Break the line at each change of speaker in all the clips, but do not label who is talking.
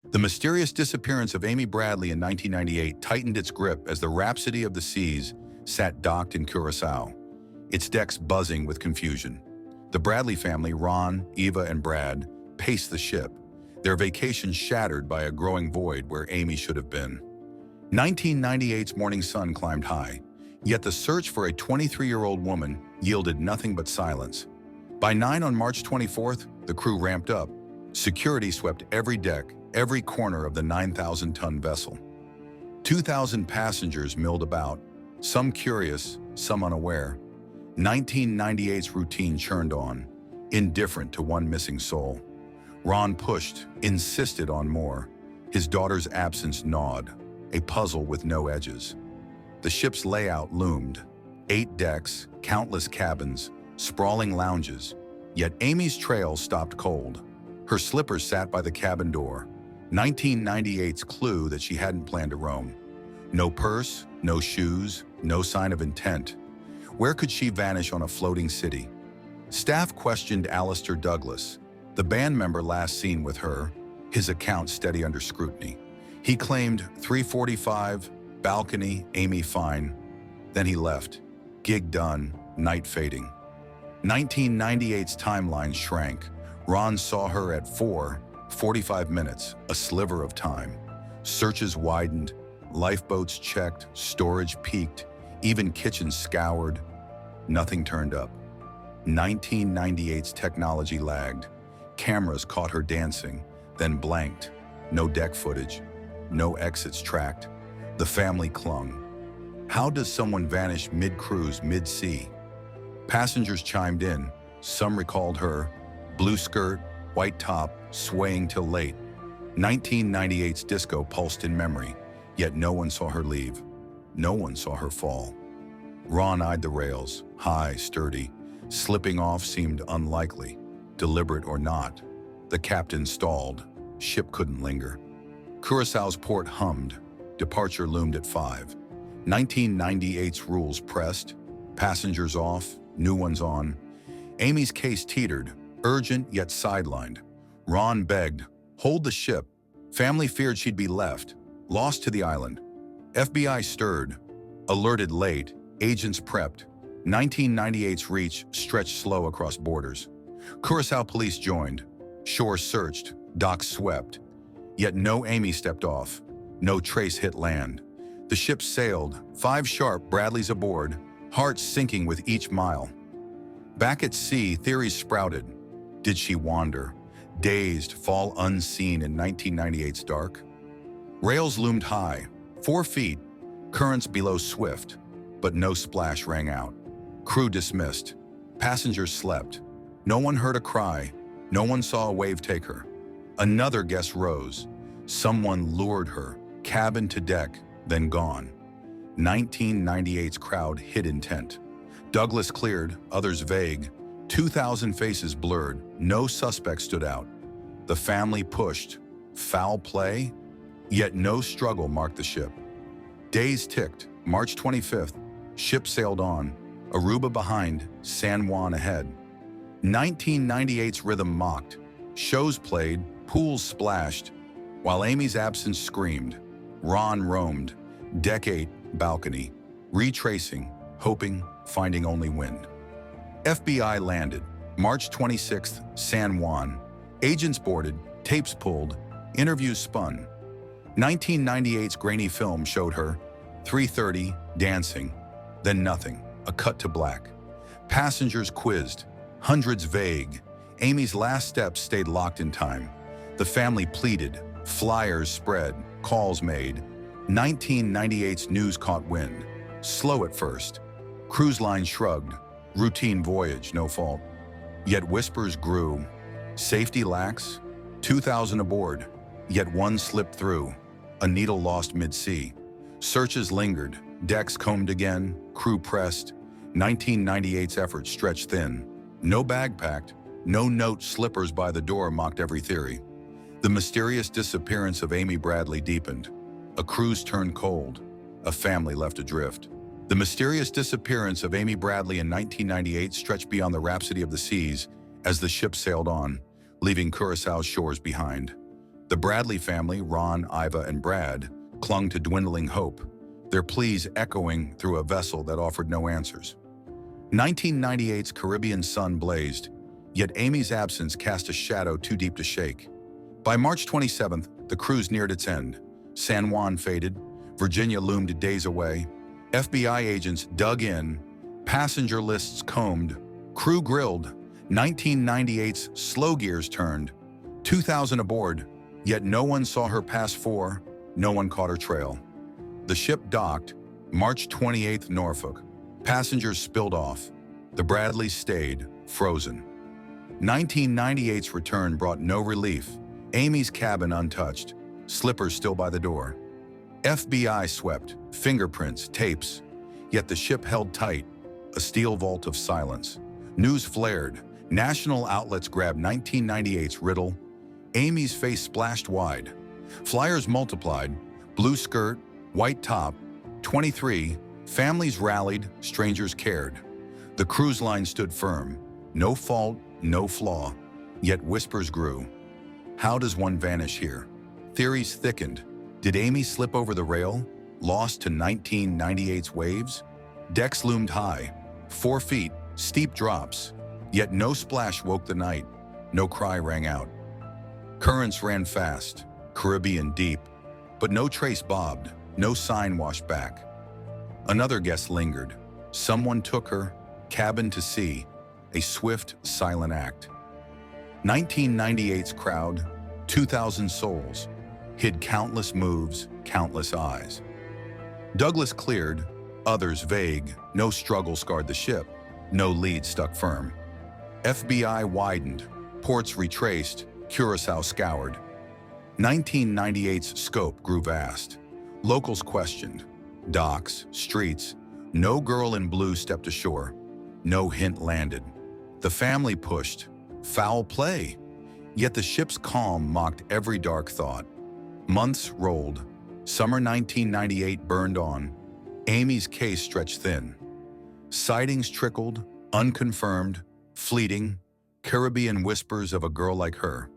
The mysterious disappearance of Amy Bradley in 1998 tightened its grip as the Rhapsody of the Seas sat docked in Curaçao, its decks buzzing with confusion. The Bradley family, Ron, Eva, and Brad, paced the ship, their vacation shattered by a growing void where Amy should have been. 1998's morning sun climbed high, yet the search for a 23-year-old woman yielded nothing but silence. By 9 on March 24th, the crew ramped up. Security swept every deck, every corner of the 9,000-ton vessel. 2,000 passengers milled about, some curious, some unaware. 1998's routine churned on, indifferent to one missing soul. Ron pushed, insisted on more. His daughter's absence gnawed, a puzzle with no edges. The ship's layout loomed. 8 decks, countless cabins, sprawling lounges. Yet Amy's trail stopped cold. Her slippers sat by the cabin door, 1998's clue that she hadn't planned to roam. No purse, no shoes, no sign of intent. Where could she vanish on a floating city? Staff questioned Alistair Douglas, the band member last seen with her, his account steady under scrutiny. He claimed 3:45, balcony, Amy fine. Then he left. Gig done, night fading. 1998's timeline shrank. Ron saw her at 4:45 minutes, a sliver of time. Searches widened, lifeboats checked, storage peaked, even kitchens scoured. Nothing turned up. 1998's technology lagged. Cameras caught her dancing, then blanked. No deck footage, no exits tracked. The family clung. How does someone vanish mid-cruise, mid-sea? Passengers chimed in. Some recalled her. Blue skirt, white top, swaying till late. 1998's disco pulsed in memory, yet no one saw her leave. No one saw her fall. Ron eyed the rails, high, sturdy. Slipping off seemed unlikely, deliberate or not. The captain stalled. Ship couldn't linger. Curaçao's port hummed. Departure loomed at 5. 1998's rules pressed. Passengers off, new ones on. Amy's case teetered, urgent yet sidelined. Ron begged, hold the ship. Family feared she'd be left, lost to the island. FBI stirred, alerted late, agents prepped. 1998's reach stretched slow across borders. Curaçao police joined, shores searched, docks swept. Yet no Amy stepped off, no trace hit land. The ship sailed, 5 sharp Bradleys aboard, hearts sinking with each mile. Back at sea, theories sprouted. Did she wander, dazed, fall unseen in 1998's dark? Rails loomed high, 4 feet, currents below swift, but no splash rang out. Crew dismissed. Passengers slept. No one heard a cry. No one saw a wave take her. Another guess rose. Someone lured her, cabin to deck, then gone. 1998's crowd hid intent. Douglas cleared, others vague. 2,000 faces blurred, no suspect stood out. The family pushed. Foul play? Yet no struggle marked the ship. Days ticked. March 25th, ship sailed on. Aruba behind, San Juan ahead. 1998's rhythm mocked. Shows played, pools splashed. While Amy's absence screamed, Ron roamed. Deck 8, balcony. Retracing, hoping, finding only wind. FBI landed. March 26th, San Juan. Agents boarded, tapes pulled, interviews spun. 1998's grainy film showed her, 3:30, dancing, then nothing, a cut to black. Passengers quizzed, hundreds vague. Amy's last steps stayed locked in time. The family pleaded, flyers spread, calls made. 1998's news caught wind. Slow at first. Cruise line shrugged. Routine voyage, no fault. Yet whispers grew. Safety lax. 2,000 aboard. Yet one slipped through. A needle lost mid-sea. Searches lingered. Decks combed again. Crew pressed. 1998's efforts stretched thin. No bag packed. No note slippers by the door mocked every theory. The mysterious disappearance of Amy Bradley deepened. A cruise turned cold. A family left adrift. The mysterious disappearance of Amy Bradley in 1998 stretched beyond the Rhapsody of the Seas as the ship sailed on, leaving Curaçao's shores behind. The Bradley family, Ron, Iva, and Brad, clung to dwindling hope, their pleas echoing through a vessel that offered no answers. 1998's Caribbean sun blazed, yet Amy's absence cast a shadow too deep to shake. By March 27th, the cruise neared its end. San Juan faded, Virginia loomed days away. FBI agents dug in, passenger lists combed, crew grilled, 1998's slow gears turned, 2,000 aboard, yet no one saw her pass 4, no one caught her trail. The ship docked, March 28th, Norfolk. Passengers spilled off. The Bradleys stayed, frozen. 1998's return brought no relief. Amy's cabin untouched, slippers still by the door. FBI swept, fingerprints, tapes, yet the ship held tight, a steel vault of silence. News flared, national outlets grabbed 1998's riddle. Amy's face splashed wide. Flyers multiplied, blue skirt, white top, 23, families rallied, strangers cared. The cruise line stood firm, no fault, no flaw, yet whispers grew. How does one vanish here? Theories thickened. Did Amy slip over the rail, lost to 1998's waves? Decks loomed high, 4 feet, steep drops, yet no splash woke the night, no cry rang out. Currents ran fast, Caribbean deep, but no trace bobbed, no sign washed back. Another guest lingered. Someone took her, cabin to sea, a swift, silent act. 1998's crowd, 2,000 souls, hid countless moves, countless eyes. Douglas cleared, others vague, no struggle scarred the ship, no lead stuck firm. FBI widened, ports retraced, Curaçao scoured. 1998's scope grew vast. Locals questioned. Docks, streets, no girl in blue stepped ashore. No hint landed. The family pushed. Foul play. Yet the ship's calm mocked every dark thought. Months rolled. Summer 1998 burned on. Amy's case stretched thin. Sightings trickled, unconfirmed, fleeting, Caribbean whispers of a girl like her.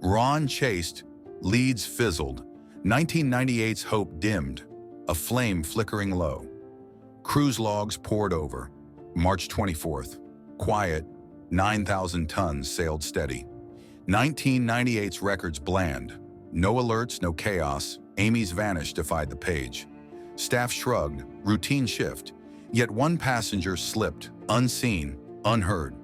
Ron chased, leads fizzled, 1998's hope dimmed, a flame flickering low. Cruise logs poured over. March 24th, quiet, 9,000 tons sailed steady. 1998's records bland. No alerts, no chaos. Amy's vanish defied the page. Staff shrugged, routine shift. Yet one passenger slipped, unseen, unheard.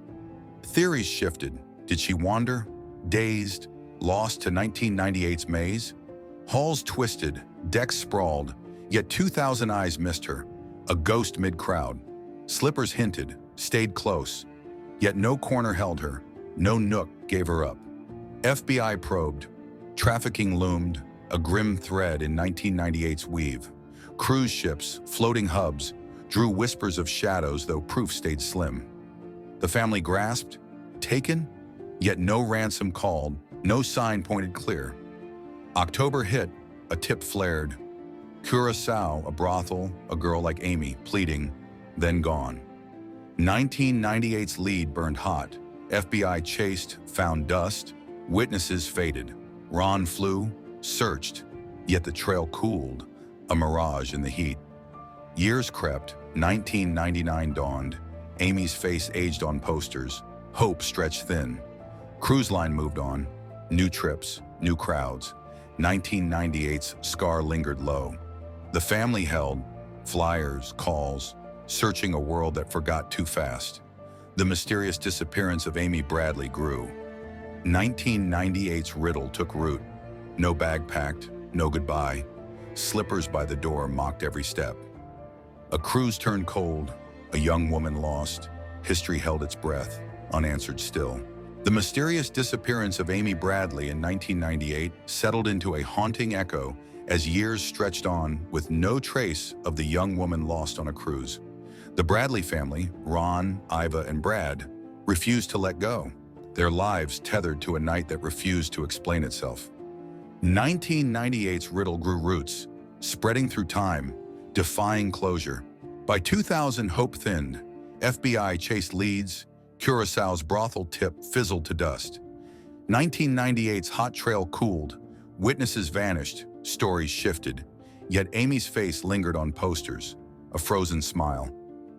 Theories shifted. Did she wander? Dazed? Lost to 1998's maze? Hulls twisted, decks sprawled, yet 2,000 eyes missed her. A ghost mid-crowd. Slippers hinted, stayed close. Yet no corner held her, no nook gave her up. FBI probed. Trafficking loomed, a grim thread in 1998's weave. Cruise ships, floating hubs, drew whispers of shadows, though proof stayed slim. The family grasped, taken, yet no ransom called, no sign pointed clear. October hit, a tip flared. Curaçao, a brothel, a girl like Amy, pleading, then gone. 1998's lead burned hot. FBI chased, found dust, witnesses faded. Ron flew, searched, yet the trail cooled, a mirage in the heat. Years crept, 1999 dawned. Amy's face aged on posters, hope stretched thin. Cruise line moved on, new trips, new crowds. 1998's scar lingered low. The family held, flyers, calls, searching a world that forgot too fast. The mysterious disappearance of Amy Bradley grew. 1998's riddle took root. No bag packed, no goodbye. Slippers by the door mocked every step. A cruise turned cold, a young woman lost. History held its breath, unanswered still. The mysterious disappearance of Amy Bradley in 1998 settled into a haunting echo as years stretched on with no trace of the young woman lost on a cruise. The Bradley family, Ron, Iva, and Brad, refused to let go, their lives tethered to a night that refused to explain itself. 1998's riddle grew roots, spreading through time, defying closure. By 2000, hope thinned. FBI chased leads. Curaçao's brothel tip fizzled to dust. 1998's hot trail cooled. Witnesses vanished, stories shifted, yet Amy's face lingered on posters, a frozen smile.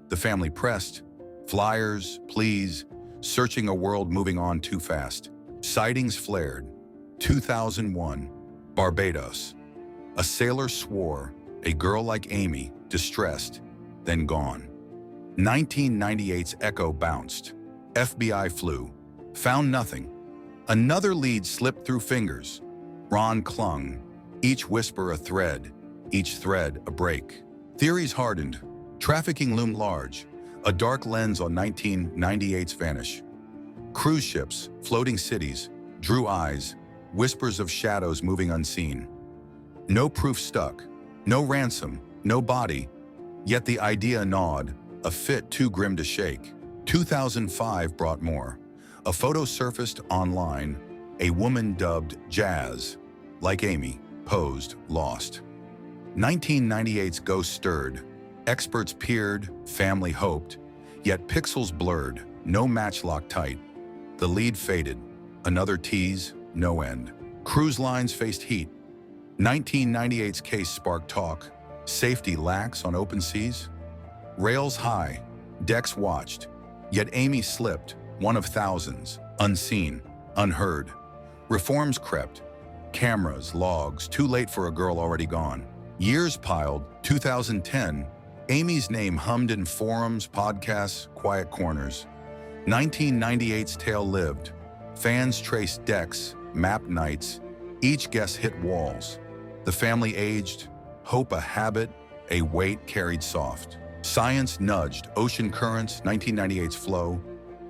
The family pressed, flyers, pleas, searching a world moving on too fast. Sightings flared. 2001, Barbados. A sailor swore, a girl like Amy, distressed, then gone. 1998's echo bounced. FBI flew, found nothing. Another lead slipped through fingers. Ron clung, each whisper a thread, each thread a break. Theories hardened. Trafficking loomed large, a dark lens on 1998's vanish. Cruise ships, floating cities, drew eyes, whispers of shadows moving unseen. No proof stuck, no ransom, no body, yet the idea gnawed, a fit too grim to shake. 2005 brought more. A photo surfaced online, a woman dubbed Jazz, like Amy, posed, lost. 1998's ghost stirred. Experts peered, family hoped, yet pixels blurred, no matchlock tight. The lead faded, another tease, no end. Cruise lines faced heat. 1998's case sparked talk, safety lax on open seas. Rails high, decks watched, yet Amy slipped, one of thousands, unseen, unheard. Reforms crept, cameras, logs, too late for a girl already gone. Years piled, 2010, Amy's name hummed in forums, podcasts, quiet corners. 1998's tale lived. Fans traced decks, mapped nights. Each guess hit walls. The family aged, hope a habit, a weight carried soft. Science nudged, ocean currents, 1998's flow.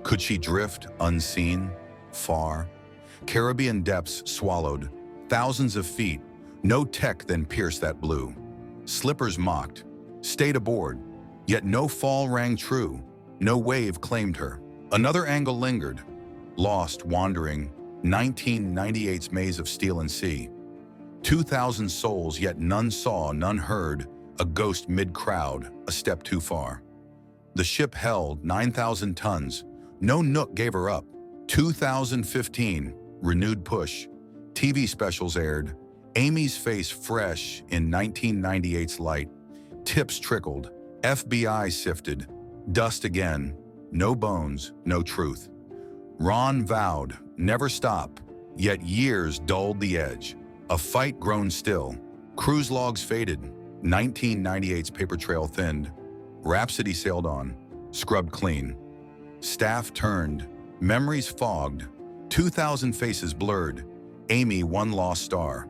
Could she drift, unseen, far? Caribbean depths swallowed, thousands of feet. No tech then pierced that blue. Slippers mocked, stayed aboard, yet no fall rang true, no wave claimed her. Another angle lingered, lost, wandering, 1998's maze of steel and sea. 2,000 souls, yet none saw, none heard, a ghost mid-crowd, a step too far. The ship held 9,000 tons, no nook gave her up. 2015, renewed push, TV specials aired, Amy's face fresh in 1998's light. Tips trickled, FBI sifted, dust again, no bones, no truth. Ron vowed, never stop, yet years dulled the edge. A fight grown still, cruise logs faded, 1998's paper trail thinned. Rhapsody sailed on, scrubbed clean. Staff turned, memories fogged, 2,000 faces blurred, Amy one lost star.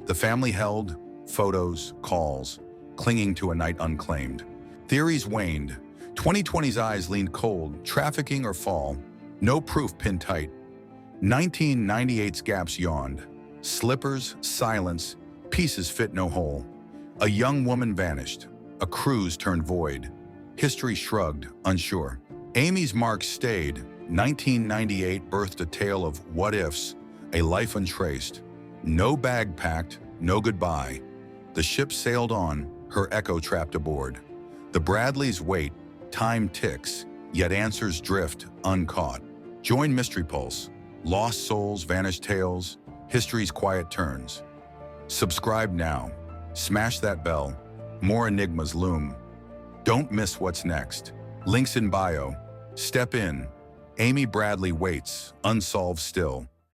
The family held, photos, calls, clinging to a night unclaimed. Theories waned, 2020's eyes leaned cold, trafficking or fall, no proof pinned tight. 1998's gaps yawned, slippers, silence, pieces fit no hole. A young woman vanished, a cruise turned void. History shrugged, unsure. Amy's mark stayed, 1998 birthed a tale of what-ifs, a life untraced. No bag packed, no goodbye. The ship sailed on, her echo trapped aboard. The Bradleys wait, time ticks, yet answers drift, uncaught. Join Mystery Pulse, lost souls, vanished tales, history's quiet turns. Subscribe now, smash that bell, more enigmas loom. Don't miss what's next. Links in bio. Step in. Amy Bradley waits, unsolved still.